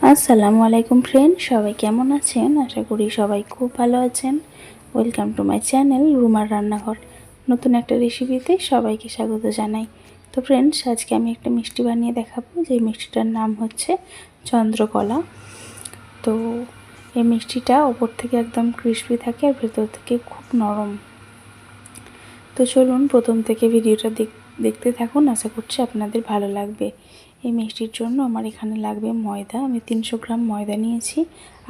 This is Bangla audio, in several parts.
আসসালামু আলাইকুম ফ্রেন্ড, সবাই কেমন আছেন? আশা করি সবাই খুব ভালো আছেন। ওয়েলকাম টু মাই চ্যানেল রুমার রান্নাঘর। নতুন একটা রেসিপিতে সবাইকে স্বাগত জানাই। তো ফ্রেন্ডস, আজকে আমি একটা মিষ্টি বানিয়ে দেখাবো। যে মিষ্টিটার নাম হচ্ছে চন্দ্রকলা। তো এই মিষ্টিটা ওপর থেকে একদম ক্রিস্পি থাকে আর ভেতর থেকে খুব নরম। তো চলুন প্রথম থেকে ভিডিওটা দেখতে থাকুন, আশা করছি আপনাদের ভালো লাগবে। এই মিষ্টির জন্য আমার এখানে লাগবে ময়দা। আমি 300 গ্রাম ময়দা নিয়েছি,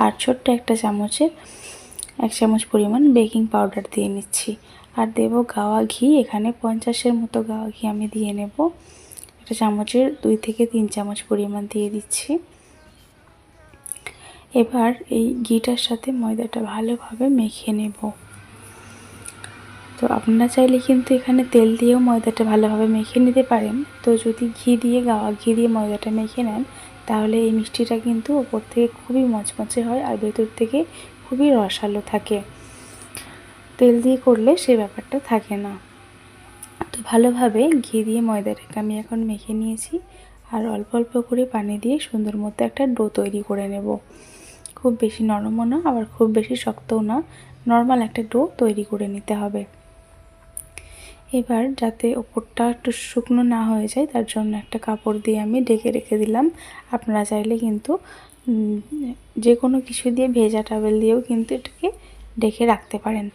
আর ছোট্ট একটা চামচের 1 চামচ পরিমাণ বেকিং পাউডার দিয়ে নিচ্ছি। আর দেব গাওয়া ঘি। এখানে 50-এর মতো গাওয়া ঘি আমি দিয়ে নেব। একটা চামচের 2 থেকে 3 চামচ পরিমাণ দিয়ে দিচ্ছি। এবার এই ঘিটার সাথে ময়দাটা ভালোভাবে মেখে নেব। তো আপনারা চাইলে কিন্তু এখানে তেল দিয়েও ময়দাটা ভালোভাবে মেখে নিতে পারেন। তো যদি গাওয়া ঘি দিয়ে ময়দাটা মেখে নেন, তাহলে এই মিষ্টিটা কিন্তু ওপর থেকে খুবই মচমচে হয় আর ভেতর থেকে খুবই রসালো থাকে। তেল দিয়ে করলে সে ব্যাপারটা থাকে না। তো ভালোভাবে ঘি দিয়ে ময়দাটাকে আমি এখন মেখে নিয়েছি, আর অল্প অল্প করে পানি দিয়ে সুন্দর মতো একটা ডো তৈরি করে নেব। খুব বেশি নরমও না, আবার খুব বেশি শক্তও না, নর্মাল একটা ডো তৈরি করে নিতে হবে। এবার যাতে ওপরটা একটু শুকনো না হয়ে যায়, তার জন্য একটা কাপড় দিয়ে আমি ঢেকে রেখে দিলাম। আপনারা চাইলে কিন্তু যে কোনো কিছু দিয়ে, ভেজা টাওয়েল দিয়েও কিন্তু এটাকে ঢেকে রাখতে পারেন।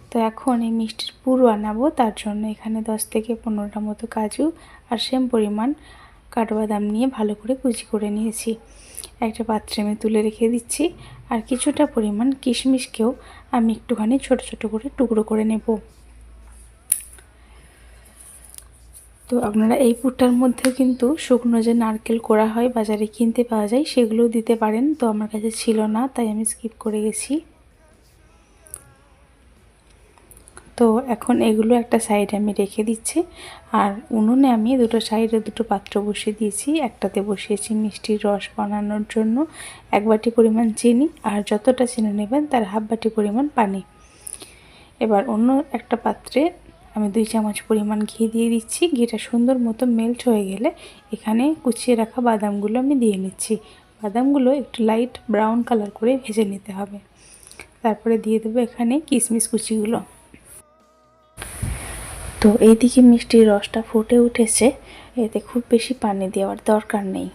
তো এখন এই মিষ্টির পুর বানাবো। তার জন্য এখানে 10 থেকে 15টা মতো কাজু আর সেম পরিমাণ কাঠবাদাম নিয়ে ভালো করে কুচি করে নিয়েছি। একটা পাত্রে আমি তুলে রেখে দিচ্ছি। আর কিছুটা পরিমাণ কিশমিশকেও আমি একটুখানি ছোট ছোট করে টুকরো করে নেব। তো আপনারা এই পুরটার মধ্যেও কিন্তু শুকনো যে নারকেল কোড়া হয়, বাজারে কিনতে পাওয়া যায়, সেগুলোও দিতে পারেন। তো আমার কাছে ছিল না, তাই আমি স্কিপ করে গেছি। তো এখন এগুলো একটা সাইডে আমি রেখে দিচ্ছি। আর উনুনে আমি সাইডে দুটো পাত্র বসিয়ে দিয়েছি। একটাতে বসিয়েছি মিষ্টির রস বানানোর জন্য 1 বাটি পরিমাণ চিনি, আর যতটা চিনি নেবেন তার হাফ বাটি পরিমাণ পানি। এবার অন্য একটা পাত্রে আমি 2 চামচ পরিমাণ ঘি দিয়ে দিচ্ছি। ঘিটা সুন্দর মতো মেল্ট হয়ে গেলে এখানে কুচিয়ে রাখা বাদামগুলো আমি দিয়ে নিচ্ছি। বাদামগুলো একটু লাইট ব্রাউন কালার করে ভেজে নিতে হবে। তারপরে দিয়ে দেবো এখানে কিশমিশ কুচিগুলো। তো এইদিকে মিষ্টির রসটা ফুটে উঠেছে, এতে খুব বেশি পানি দেওয়ার দরকার নেই।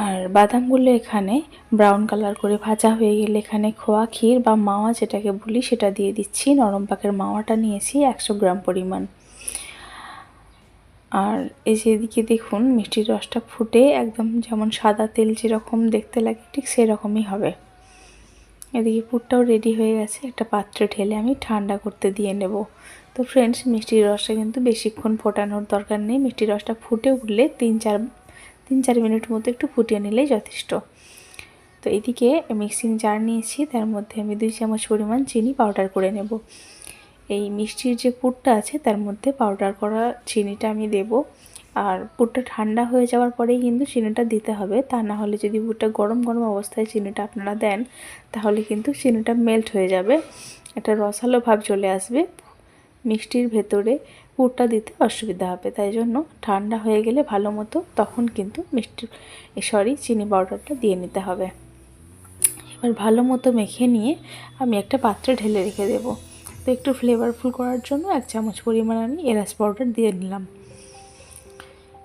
আর বাদামগুলো এখানে ব্রাউন কালার করে ভাজা হয়ে গেলে এখানে খোয়া ক্ষীর বা মাওয়া যেটাকে বলি সেটা দিয়ে দিচ্ছি। নরম পাকের মাওয়াটা নিয়েছি 100 গ্রাম পরিমাণ। আর এই যে এদিকে দেখুন মিষ্টির রসটা ফুটে একদম যেমন সাদা তেল যেরকম দেখতে লাগে ঠিক সেরকমই হবে। এদিকে পুরটাও রেডি হয়ে গেছে। একটা পাত্রে ঢেলে আমি ঠান্ডা করতে দিয়ে নেব। তো ফ্রেন্ডস, মিষ্টির রসটা কিন্তু বেশিক্ষণ ফোটানোর দরকার নেই। মিষ্টির রসটা ফুটে উঠলে 3-4 মিনিট মতো একটু ফুটিয়ে নিলেই যথেষ্ট। তো এদিকে মিক্সিং জার নিয়েছি, তার মধ্যে আমি 2 চামচ পরিমাণ চিনি পাউডার করে নেব। এই মিষ্টির যে পুরটা আছে তার মধ্যে পাউডার করা চিনিটা আমি দেব। আর পুরটা ঠান্ডা হয়ে যাওয়ার পরেই কিন্তু চিনিটা দিতে হবে, তা না হলে যদি পুরটা গরম গরম অবস্থায় চিনিটা আপনারা দেন, তাহলে কিন্তু চিনিটা মেল্ট হয়ে যাবে, একটা রসালো ভাব চলে আসবে, মিষ্টির ভেতরে পুরটা দিতে অসুবিধা হবে। তাই জন্য ঠান্ডা হয়ে গেলে ভালো মতো তখন কিন্তু চিনি পাউডারটা দিয়ে নিতে হবে। এবার ভালো মতো মেখে নিয়ে আমি একটা পাত্রে ঢেলে রেখে দেব। তো একটু ফ্লেভারফুল করার জন্য 1 চামচ পরিমাণ আমি এলাচ পাউডার দিয়ে নিলাম।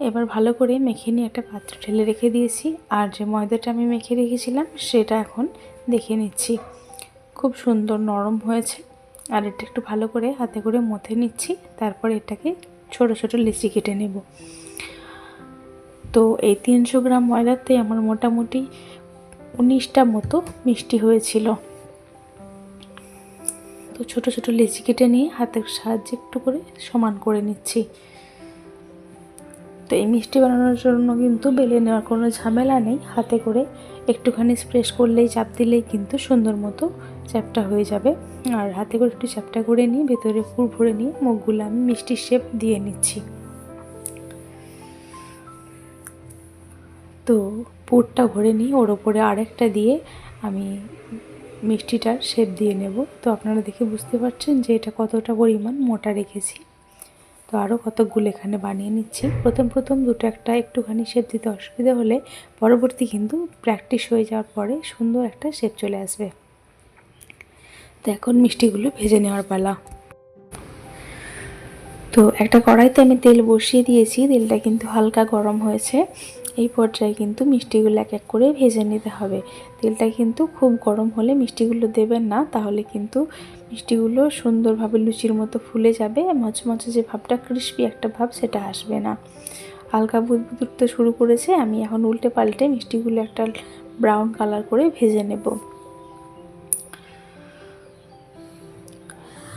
এবার ভালো করে মেখে নিয়ে একটা পাত্রে ঢেলে রেখে দিয়েছি। আর যে ময়দাটা আমি মেখে রেখেছিলাম সেটা এখন দেখে নিচ্ছি। খুব সুন্দর নরম হয়েছে। আর এটা একটু ভালো করে হাতে করে মথে নিচ্ছি। তারপর এটাকে ছোট ছোট লেচি কেটে নেব। তো এই 300 গ্রাম ময়দাতে আমার মোটামুটি 19টা মতো মিষ্টি হয়েছিল। তো ছোট ছোট লেচি কেটে নিয়ে হাতের সাহায্যে একটু করে সমান করে নিচ্ছি। তো এই মিষ্টি বানানোর জন্য কিন্তু বেলে নেওয়ার কোনো ঝামেলা নেই। হাতে করে একটুখানি স্প্রেস করলেই, চাপ দিলেই কিন্তু সুন্দর মতো চ্যাপটা হয়ে যাবে। আর হাতে করে একটু চ্যাপটা করে নিয়ে ভেতরে পুর ভরে নিয়ে মুখগুলো আমি মিষ্টির শেপ দিয়ে নিচ্ছি। তো পুরটা ভরে নিয়ে ওর ওপরে আরেকটা দিয়ে আমি মিষ্টিটার শেপ দিয়ে নেব। তো আপনারা দেখে বুঝতে পারছেন যে এটা কতটা পরিমাণ মোটা রেখেছি। তো আরও কতকগুলো এখানে বানিয়ে নিচ্ছি। প্রথম দুটো একটা একটুখানি শেপ দিতে অসুবিধা হলে পরবর্তী কিন্তু প্র্যাকটিস হয়ে যাওয়ার পরে সুন্দর একটা শেপ চলে আসবে। তো এখন মিষ্টিগুলো ভেজে নেওয়ার পালা। তো একটা কড়াইতে আমি তেল বসিয়ে দিয়েছি, তেলটা কিন্তু হালকা গরম হয়েছে। এই পর্যায়ে কিন্তু মিষ্টিগুলো এক এক করে ভেজে নিতে হবে। তেলটা কিন্তু খুব গরম হলে মিষ্টিগুলো দেবেন না, তাহলে কিন্তু মিষ্টিগুলো সুন্দরভাবে লুচির মতো ফুলে যাবে, মচমচে যে ভাবটা, ক্রিস্পি একটা ভাব, সেটা আসবে না। হালকা বুদবুদ উঠতে শুরু করেছে, আমি এখন উল্টে পাল্টে মিষ্টিগুলো একটা ব্রাউন কালার করে ভেজে নেব।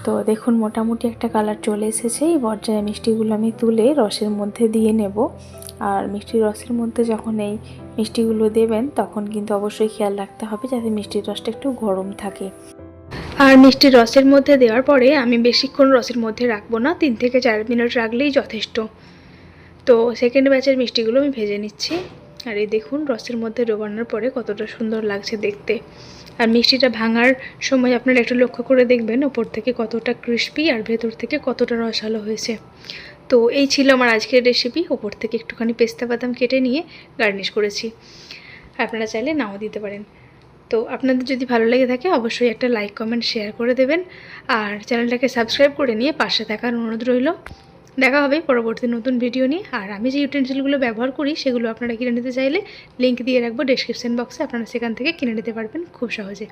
তো দেখুন মোটামুটি একটা কালার চলে এসেছে। এই পর্যায়ে মিষ্টিগুলো আমি তুলে রসের মধ্যে দিয়ে নেব। আর মিষ্টির রসের মধ্যে যখন এই মিষ্টিগুলো দেবেন তখন কিন্তু অবশ্যই খেয়াল রাখতে হবে যাতে মিষ্টির রসটা একটু গরম থাকে। আর মিষ্টির রসের মধ্যে দেওয়ার পরে আমি বেশিক্ষণ রসের মধ্যে রাখবো না, 3 থেকে 4 মিনিট রাখলেই যথেষ্ট। তো সেকেন্ড ব্যাচের মিষ্টিগুলো আমি ভেজে নিচ্ছি। আর এই দেখুন রসের মধ্যে ডোবানোর পরে কতটা সুন্দর লাগছে দেখতে। আর মিষ্টিটা ভাঙার সময় আপনারা একটু লক্ষ্য করে দেখবেন ওপর থেকে কতটা ক্রিস্পি আর ভেতর থেকে কতটা রসালো হয়েছে। তো এই ছিল আমার আজকের রেসিপি। ওপর থেকে একটুখানি পেস্তা বাদাম কেটে নিয়ে গার্নিশ করেছি, আপনারা চাইলে নাও দিতে পারেন। তো আপনাদের যদি ভালো লেগে থাকে অবশ্যই একটা লাইক কমেন্ট শেয়ার করে দেবেন, আর চ্যানেলটাকে সাবস্ক্রাইব করে নিয়ে পাশে থাকার অনুরোধ রইল। দেখা হবে পরবর্তী নতুন ভিডিও নিয়ে। আর আমি যে ইউটেন্সিলগুলো ব্যবহার করি সেগুলো আপনারা কিনে নিতে চাইলে লিঙ্ক দিয়ে রাখবো ডেসক্রিপশন বক্সে, আপনারা সেখান থেকে কিনে নিতে পারবেন খুব সহজে।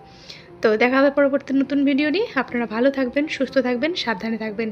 তো দেখা হবে পরবর্তী নতুন ভিডিও নিয়ে। আপনারা ভালো থাকবেন, সুস্থ থাকবেন, সাবধানে থাকবেন।